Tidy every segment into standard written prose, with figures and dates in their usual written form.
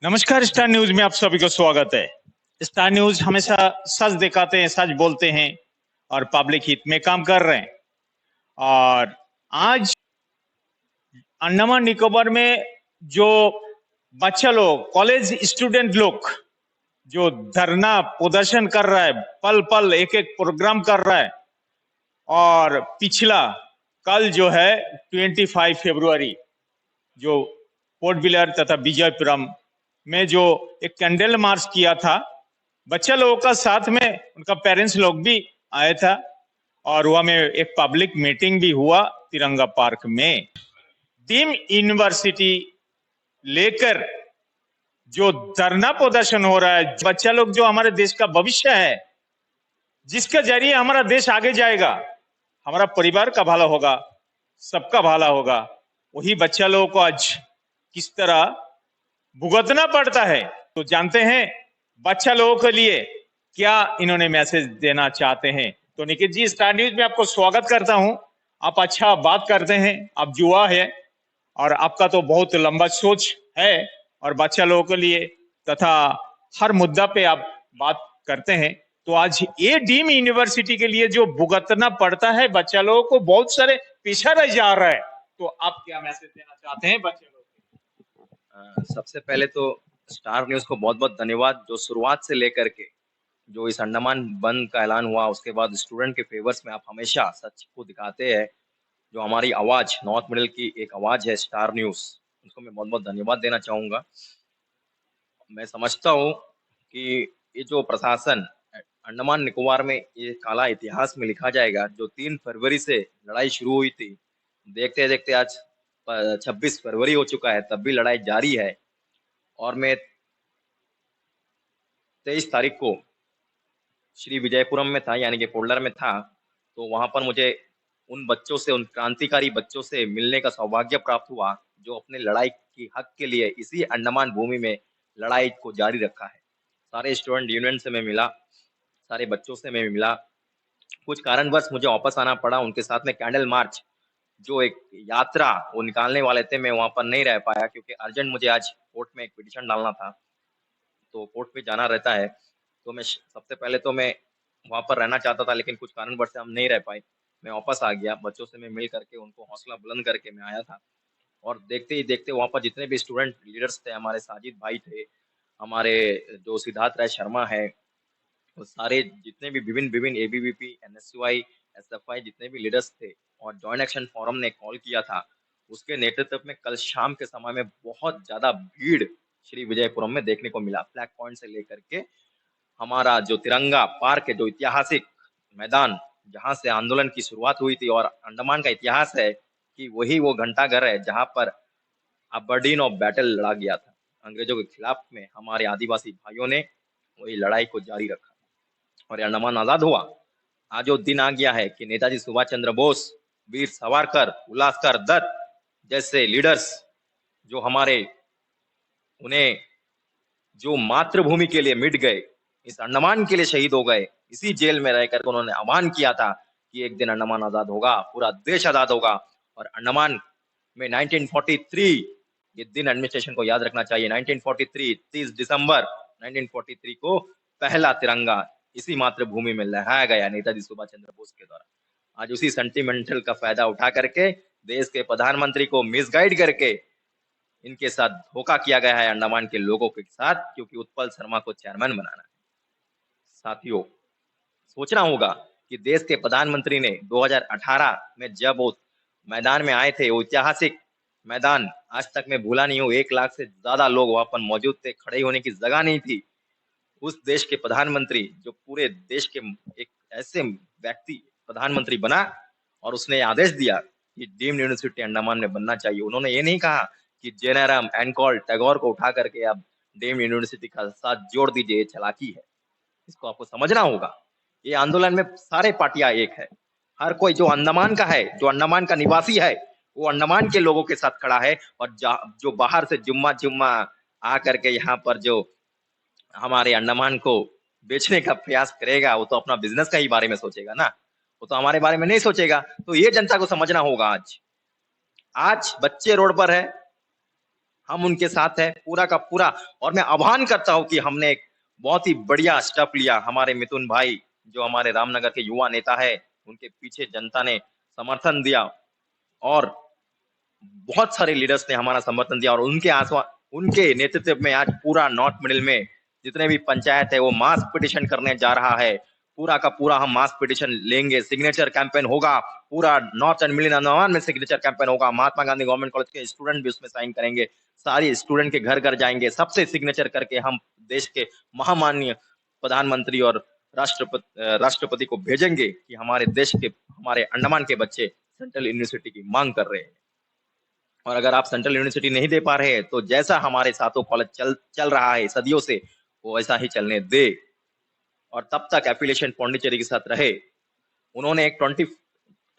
नमस्कार। Star news में आप सभी को स्वागत है। स्टार न्यूज हमेशा सच दिखाते हैं, सच बोलते हैं और पब्लिक हित में काम कर रहे हैं। और आज अंडमान निकोबार में जो बच्चा लोग, कॉलेज स्टूडेंट लोग जो धरना प्रदर्शन कर रहा है, पल पल एक एक प्रोग्राम कर रहा है। और पिछला कल जो है 25 फरवरी जो पोर्ट ब्लेयर तथा विजयपुरम में जो एक कैंडल मार्च किया था, बच्चा लोगों का साथ में उनका पेरेंट्स लोग भी आया था। और वहां में एक पब्लिक मीटिंग भी हुआ तिरंगा पार्क में। डीम यूनिवर्सिटी लेकर जो धरना प्रदर्शन हो रहा है, बच्चा लोग जो हमारे देश का भविष्य है, जिसके जरिए हमारा देश आगे जाएगा, हमारा परिवार का भला होगा, सबका भला होगा, वही बच्चा लोगों को आज किस तरह भुगतना पड़ता है। तो जानते हैं बच्चा लोगों के लिए क्या इन्होंने मैसेज देना चाहते हैं। तो निखिल जी, स्टार न्यूज में आपको स्वागत करता हूं। आप अच्छा बात करते हैं, आप युवा है और आपका तो बहुत लंबा सोच है और बच्चा लोगों के लिए तथा हर मुद्दा पे आप बात करते हैं। तो आज ये डीम यूनिवर्सिटी के लिए जो भुगतना पड़ता है बच्चा लोगों को, बहुत सारे पीछा रह जा रहा है, तो आप क्या मैसेज देना चाहते हैं बच्चे लोग? सबसे पहले तो स्टार न्यूज को बहुत बहुत धन्यवाद, जो शुरुआत से लेकर के जो इस अंडमान बंद का ऐलान हुआ उसके बाद स्टूडेंट के फेवर्स में आप हमेशा सच को दिखाते हैं। जो हमारी आवाज, नॉर्थ मिडिल की एक आवाज है स्टार न्यूज, उसको मैं बहुत बहुत धन्यवाद देना चाहूंगा। मैं समझता हूँ कि ये जो प्रशासन अंडमान निकोबार में ये काला इतिहास में लिखा जाएगा। जो 3 फरवरी से लड़ाई शुरू हुई थी, देखते देखते आज 26 फरवरी हो चुका है, तब भी लड़ाई जारी है। और मैं 23 तारीख को श्री विजयपुरम में था, यानी कि पोल्डर में था। तो वहां पर मुझे उन बच्चों से, उन क्रांतिकारी बच्चों से मिलने का सौभाग्य प्राप्त हुआ जो अपने लड़ाई की हक के लिए इसी अंडमान भूमि में लड़ाई को जारी रखा है। सारे स्टूडेंट यूनियन से मैं मिला, सारे बच्चों से मैं मिला। कुछ कारणवश मुझे वापस आना पड़ा। उनके साथ में कैंडल मार्च जो एक यात्रा वो निकालने वाले थे, मैं वहां पर नहीं रह पाया क्योंकि अर्जेंट मुझे आज कोर्ट में एक पिटीशन डालना था, तो कोर्ट में जाना रहता है। तो मैं सबसे पहले तो मैं वहां पर रहना चाहता था, लेकिन कुछ कारणवश से हम नहीं रह पाए। मैं वापस आ गया, बच्चों से मैं मिल करके उनको हौसला बुलंद करके मैं आया था। और देखते ही देखते वहां पर जितने भी स्टूडेंट लीडर्स थे, हमारे साजिद भाई थे, हमारे जो सिद्धार्थ राय शर्मा है, वो सारे जितने भी विभिन्न विभिन्न एबीवीपी, एनएसयूआई, एसएफआई जितने भी लीडर्स थे, और जॉइंट एक्शन फोरम ने कॉल किया था, उसके नेतृत्व में कल शाम के समय में बहुत ज्यादा भीड़ श्री विजयपुरम में देखने को मिला। फ्लैग पॉइंट से लेकर के हमारा जो तिरंगा पार्क है, जो ऐतिहासिक मैदान जहां से आंदोलन की शुरुआत हुई थी, और अंडमान का इतिहास है कि वही वो घंटाघर है जहां पर अबरडीन ऑफ बैटल लड़ा गया था अंग्रेजों के खिलाफ में। हमारे आदिवासी भाइयों ने वही लड़ाई को जारी रखा और अंडमान आजाद हुआ। आज वो दिन आ गया है कि नेताजी सुभाष चंद्र बोस, वीर सावरकर, उल्लासकर दत्त जैसे लीडर्स जो हमारे, उन्हें जो मातृभूमि के लिए मिट गए, इस अंडमान के लिए शहीद हो गए, इसी जेल में रहकर उन्होंने आह्वान किया था कि एक दिन अंडमान आजाद होगा, पूरा देश आजाद होगा। और अंडमान में 1943, ये दिन एडमिनिस्ट्रेशन को याद रखना चाहिए, 1943 30 दिसंबर 1943 को पहला तिरंगा इसी मातृभूमि में लहराया गया नेताजी सुभाष चंद्र बोस के द्वारा। आज उसी सेंटिमेंटल का फायदा उठा करके देश के प्रधानमंत्री को मिसगाइड करके इनके साथ धोखा किया गया है अंडमान के लोगों के साथ, क्योंकि उत्पल शर्मा को चेयरमैन बनाना है। साथियों, सोचना होगा कि देश के प्रधानमंत्री ने 2018 में जब वो मैदान में आए थे, वो ऐतिहासिक मैदान आज तक मैं भूला नहीं हूँ। 1 लाख से ज्यादा लोग वहां पर मौजूद थे, खड़े होने की जगह नहीं थी। उस देश के प्रधानमंत्री जो पूरे देश के एक ऐसे व्यक्ति प्रधानमंत्री बना, और उसने आदेश दिया कि डीम्ड यूनिवर्सिटी अंडमान में बनना चाहिए। उन्होंने ये नहीं कहा कि जेनेरम एनकॉल टैगोर को उठा करके आप डीम्ड यूनिवर्सिटी का साथ जोड़ दीजिए, चालाकी है। इसको आपको समझना होगा। ये आंदोलन में सारे पार्टियां एक है, हर कोई जो अंडमान का है, जो अंडमान का निवासी है, वो अंडमान के लोगों के साथ खड़ा है। और जो बाहर से जुम्मा जुम्मा आ करके यहाँ पर जो हमारे अंडमान को बेचने का प्रयास करेगा, वो तो अपना बिजनेस का ही बारे में सोचेगा ना, वो तो हमारे बारे में नहीं सोचेगा। तो ये जनता को समझना होगा। आज बच्चे रोड पर है, हम उनके साथ है पूरा का पूरा। और मैं आह्वान करता हूं कि हमने एक बहुत ही बढ़िया स्टेप लिया। हमारे मिथुन भाई जो हमारे रामनगर के युवा नेता है, उनके पीछे जनता ने समर्थन दिया और बहुत सारे लीडर्स ने हमारा समर्थन दिया और उनके नेतृत्व में आज पूरा नॉर्थ मिडिल में जितने भी पंचायत है वो मास पिटिशन करने जा रहा है। पूरा का पूरा हम मास पिटिशन लेंगे, सिग्नेचर कैंपेन होगा, पूरा नॉर्थ एंड मिडिल अंडमान में सिग्नेचर कैंपेन होगा। महात्मा गांधी गवर्नमेंट कॉलेज के स्टूडेंट भी उसमें साइन करेंगे, सारी स्टूडेंट के घर घर जाएंगे, सबसे सिग्नेचर करके हम देश के महामाननीय प्रधानमंत्री और राष्ट्रपति को भेजेंगे कि हमारे देश के, हमारे अंडमान के बच्चे सेंट्रल यूनिवर्सिटी की मांग कर रहे हैं। और अगर आप सेंट्रल यूनिवर्सिटी नहीं दे पा रहे हैं तो जैसा हमारे साथों कॉलेज चल रहा है सदियों से, वो ऐसा ही चलने दे और तब तक एफिलिएशन पौंडीचेरी के साथ रहे। उन्होंने एक 20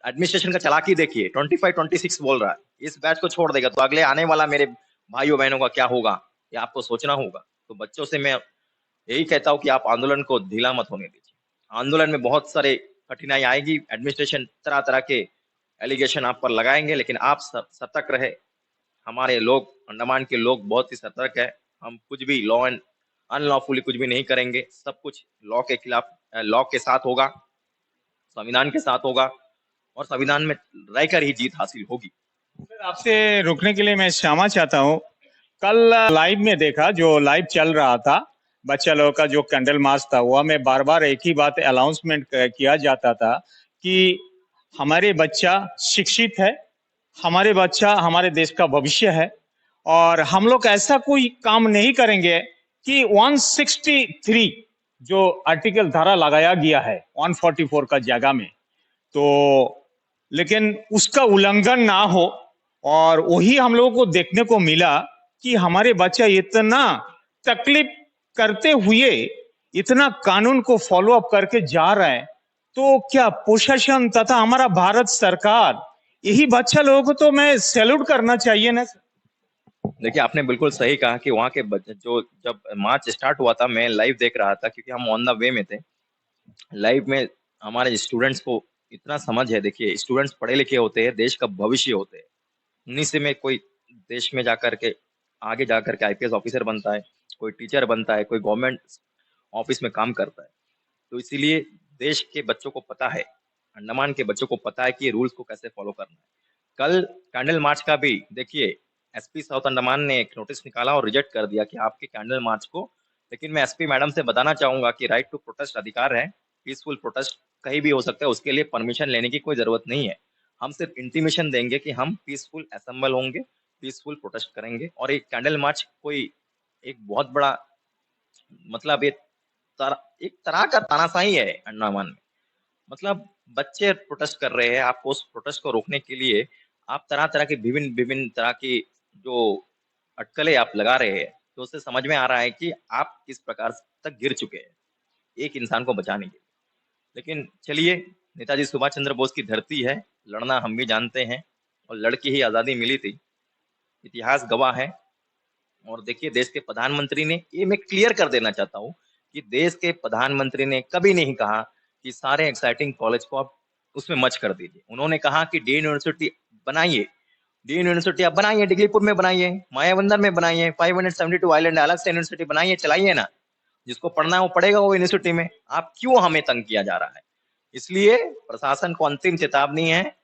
एडमिनिस्ट्रेशन का चालाकी देखिए, 25-26 बोल रहा है, इस बैच को छोड़ देगा तो अगले आने वाला मेरे भाइयों बहनों का क्या होगा, ये आपको सोचना होगा। तो बच्चों से मैं यही कहता हूँ कि आप आंदोलन को ढीला मत होने दीजिए। आंदोलन में बहुत सारे कठिनाई आएगी, एडमिनिस्ट्रेशन तरह तरह के एलिगेशन आप पर लगाएंगे, लेकिन आप सतर्क रहे। हमारे लोग, अंडमान के लोग बहुत ही सतर्क है। हम कुछ भी लॉ एंड अनलॉफुली कुछ भी नहीं करेंगे, सब कुछ लॉ के खिलाफ, लॉ के साथ होगा, संविधान के साथ होगा और संविधान में रहकर ही जीत हासिल होगी। सर, आपसे रुकने के लिए मैं क्षमा चाहता हूँ। कल लाइव में देखा, जो लाइव चल रहा था बच्चा लोगों का जो कैंडल मार्च था, वह में बार बार एक ही बात अनाउंसमेंट किया जाता था कि हमारे बच्चा शिक्षित है, हमारे बच्चा हमारे देश का भविष्य है और हम लोग ऐसा कोई काम नहीं करेंगे कि 163 जो आर्टिकल धारा लगाया गया है 144 का जगह में, तो लेकिन उसका उल्लंघन ना हो। और वही हम लोगों को देखने को मिला कि हमारे बच्चा इतना तकलीफ करते हुए इतना कानून को फॉलो अप करके जा रहे हैं, तो क्या प्रशासन तथा हमारा भारत सरकार, यही बच्चा लोगों को तो मैं सैल्यूट करना चाहिए ना। देखिए, आपने बिल्कुल सही कहा कि वहाँ के जो जब मार्च स्टार्ट हुआ था, मैं लाइव देख रहा था क्योंकि हम ऑन द वे में थे। लाइव में हमारे स्टूडेंट्स को इतना समझ है। देखिए, स्टूडेंट्स पढ़े लिखे होते हैं, देश का भविष्य होते हैं। उन्हीं से में कोई देश में जाकर के आगे जाकर के आईपीएस ऑफिसर बनता है, कोई टीचर बनता है, कोई गवर्नमेंट ऑफिस में काम करता है। तो इसीलिए देश के बच्चों को पता है, अंडमान के बच्चों को पता है कि रूल्स को कैसे फॉलो करना है। कल कैंडल मार्च का भी देखिए, एसपी साउथ अंडमान ने एक नोटिस निकाला और रिजेक्ट कर दिया कि आपके कैंडल मार्च को। लेकिन मैं एसपी मैडम से बताना चाहूंगा कि राइट टू प्रोटेस्ट अधिकार है, पीसफुल प्रोटेस्ट कहीं भी हो सकता है, उसके लिए परमिशन लेने की कोई जरूरत नहीं है। हम सिर्फ इंटीमेशन देंगे कि हम पीसफुल असेंबल होंगे, पीसफुल प्रोटेस्ट करेंगे। और एक कैंडल मार्च कोई एक बहुत बड़ा, मतलब एक तरह का तानाशाही है अंडमान में। मतलब बच्चे प्रोटेस्ट कर रहे हैं, आपको उस प्रोटेस्ट को रोकने के लिए आप तरह तरह की विभिन्न तरह की जो अटकलें आप लगा रहे हैं, तो उससे समझ में आ रहा है कि आप किस प्रकार तक गिर चुके हैं एक इंसान को बचाने के लिए। लेकिन चलिए, नेताजी सुभाष चंद्र बोस की धरती है, लड़ना हम भी जानते हैं और लड़की ही आजादी मिली थी, इतिहास गवाह है। और देखिए, देश के प्रधानमंत्री ने, ये मैं क्लियर कर देना चाहता हूँ कि देश के प्रधानमंत्री ने कभी नहीं कहा कि सारे एक्साइटिंग कॉलेज को आप उसमें मच कर दीजिए। उन्होंने कहा कि डी यूनिवर्सिटी बनाइए, डी यूनिवर्सिटी आप बनाइए, डिगलीपुर में बनाइए, मायाबंदर में बनाइए, 572 आइलैंड अलग से यूनिवर्सिटी बनाइए, चलाइए ना। जिसको पढ़ना है वो पढ़ेगा वो यूनिवर्सिटी में। आप क्यों हमें तंग किया जा रहा है? इसलिए प्रशासन को अंतिम चेतावनी है।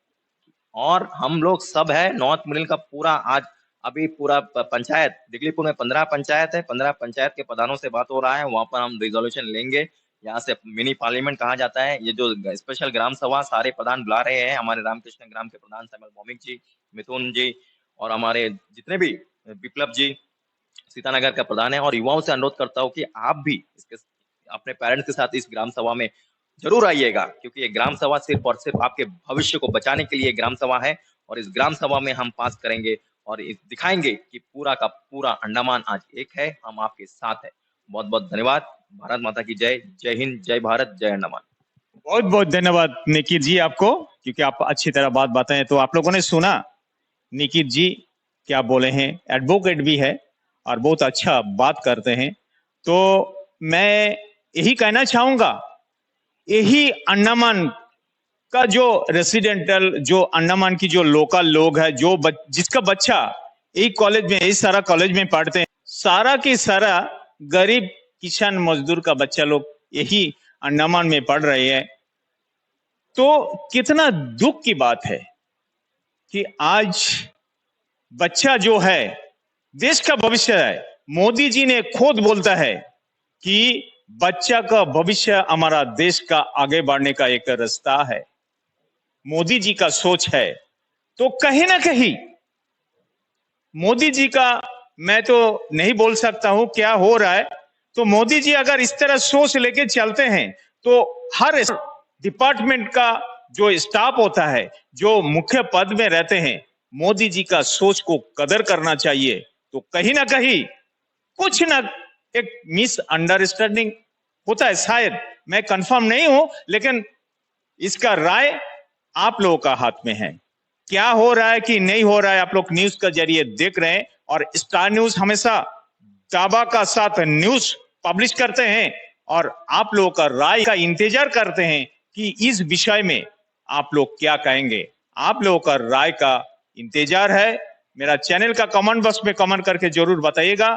और हम लोग सब है, नॉर्थ मिडिल का पूरा, आज अभी पूरा पंचायत, दिगलीपुर में 15 पंचायत है, 15 पंचायत के प्रधानों से बात हो रहा है, वहां पर हम रिजोल्यूशन लेंगे। यहाँ से मिनी पार्लियामेंट कहा जाता है, ये जो स्पेशल ग्राम सभा सारे प्रधान बुला रहे हैं, हमारे रामकृष्ण ग्राम के प्रधान सैमुअल भौमिक जी, मिथुन जी और हमारे जितने भी, विप्लव जी सीतानगर का प्रधान है। और युवाओं से अनुरोध करता हूँ कि आप भी इसके अपने पेरेंट्स के साथ इस ग्राम सभा में जरूर आइएगा, क्योंकि ये ग्राम सभा सिर्फ और सिर्फ आपके भविष्य को बचाने के लिए ग्राम सभा है। और इस ग्राम सभा में हम पास करेंगे और दिखाएंगे कि पूरा का पूरा अंडमान आज एक है, हम आपके साथ है। बहुत बहुत धन्यवाद। भारत माता की जय। जय हिंद, जय भारत, जय अंडमान। बहुत बहुत धन्यवाद निकित जी आपको, क्योंकि आप अच्छी तरह बात बताएं। तो आप लोगों ने सुना निकित जी क्या बोले हैं, एडवोकेट भी है और बहुत अच्छा बात करते हैं। तो मैं यही कहना चाहूंगा, यही अंडमान का जो रेसिडेंटल, जो अंडमान की जो लोकल लोग है, जो जिसका बच्चा एक कॉलेज में, इस सारा कॉलेज में पढ़ते हैं, सारा की सारा गरीब किसान मजदूर का बच्चा लोग यही अंडमान में पढ़ रहे हैं। तो कितना दुख की बात है कि आज बच्चा जो है देश का भविष्य है। मोदी जी ने खुद बोलता है कि बच्चा का भविष्य हमारा देश का आगे बढ़ने का एक रास्ता है। मोदी जी का सोच है। तो कहीं ना कहीं मोदी जी का, मैं तो नहीं बोल सकता हूं क्या हो रहा है, तो मोदी जी अगर इस तरह सोच लेके चलते हैं तो हर डिपार्टमेंट का जो स्टाफ होता है, जो मुख्य पद में रहते हैं, मोदी जी का सोच को कदर करना चाहिए। तो कहीं ना कहीं कुछ ना एक मिसअंडरस्टैंडिंग होता है, शायद, मैं कंफर्म नहीं हूं, लेकिन इसका राय आप लोगों का हाथ में है। क्या हो रहा है कि नहीं हो रहा है, आप लोग न्यूज के जरिए देख रहे हैं, और स्टार न्यूज हमेशा दावा का साथ न्यूज पब्लिश करते हैं और आप लोगों का राय का इंतजार करते हैं कि इस विषय में आप लोग क्या कहेंगे। आप लोगों का राय का इंतजार है। मेरा चैनल का कमेंट बॉक्स में कमेंट करके जरूर बताइएगा।